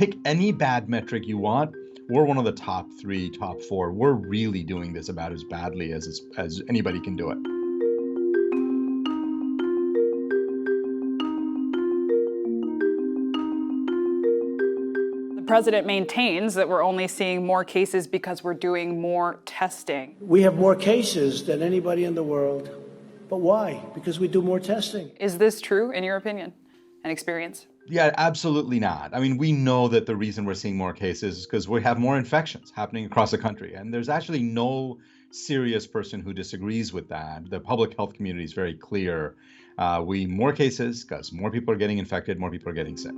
Pick any bad metric you want. We're one of the top 3, top 4. We're really doing this about as badly as anybody can do it. The president maintains that we're only seeing more cases because we're doing more testing. We have more cases than anybody in the world. But why? Because we do more testing. Is this true in your opinion and experience? Yeah, absolutely not. I mean, we know that the reason we're seeing more cases is because we have more infections happening across the country. And there's actually no serious person who disagrees with that. The public health community is very clear. More cases because more people are getting infected, more people are getting sick.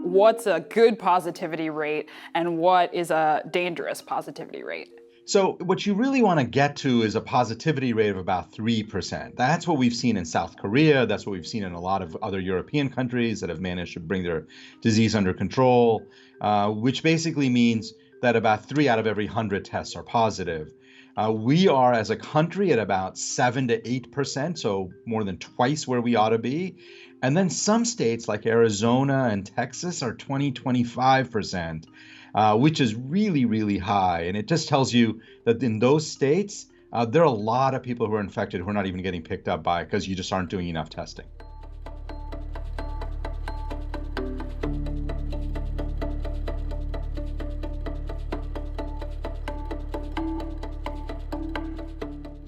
What's a good positivity rate and what is a dangerous positivity rate? So what you really want to get to is a positivity rate of about 3%. That's what we've seen in South Korea. That's what we've seen in a lot of other European countries that have managed to bring their disease under control, which basically means that about 3 out of every 100 tests are positive. We are, as a country, at about 7 to 8%, so more than twice where we ought to be. And then some states like Arizona and Texas are 25%, which is really, really high. And it just tells you that in those states, there are a lot of people who are infected who are not even getting picked up by it because you just aren't doing enough testing.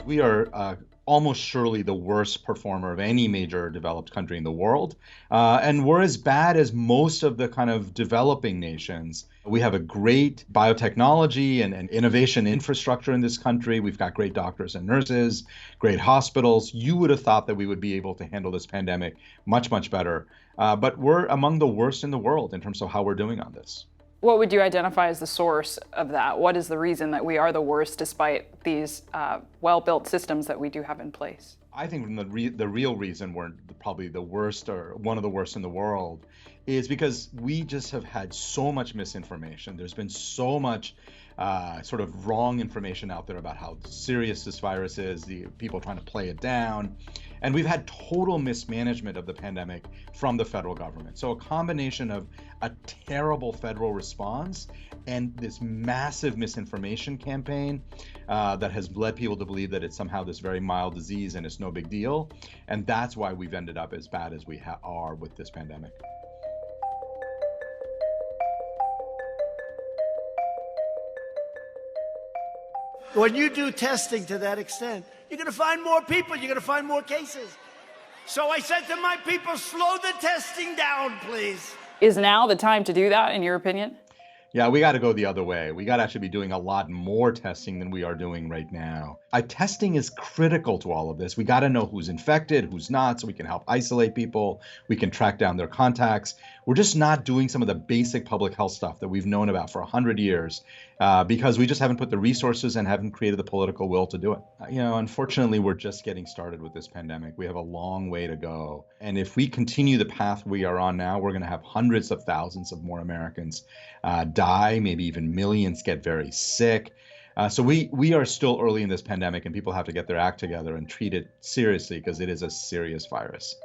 We are almost surely the worst performer of any major developed country in the world. And we're as bad as most of the kind of developing nations. We have a great biotechnology and innovation infrastructure in this country. We've got great doctors and nurses, great hospitals. You would have thought that we would be able to handle this pandemic much, much better. But we're among the worst in the world in terms of how we're doing on this. What would you identify as the source of that? What is the reason that we are the worst despite these well-built systems that we do have in place? I think the real reason we're probably the worst or one of the worst in the world is because we just have had so much misinformation. There's been so much sort of wrong information out there about how serious this virus is, the people trying to play it down. And we've had total mismanagement of the pandemic from the federal government. So a combination of a terrible federal response and this massive misinformation campaign that has led people to believe that it's somehow this very mild disease and it's no big deal. And that's why we've ended up as bad as we are with this pandemic. When you do testing to that extent, you're going to find more people, you're going to find more cases. So I said to my people, slow the testing down, please. Is now the time to do that, in your opinion? Yeah, we got to go the other way. We got to actually be doing a lot more testing than we are doing right now. Testing is critical to all of this. We got to know who's infected, who's not, so we can help isolate people. We can track down their contacts. We're just not doing some of the basic public health stuff that we've known about for 100 years because we just haven't put the resources and haven't created the political will to do it. Unfortunately, we're just getting started with this pandemic. We have a long way to go. And if we continue the path we are on now, we're going to have hundreds of thousands of more Americans die, maybe even millions get very sick. So we are still early in this pandemic and people have to get their act together and treat it seriously because it is a serious virus.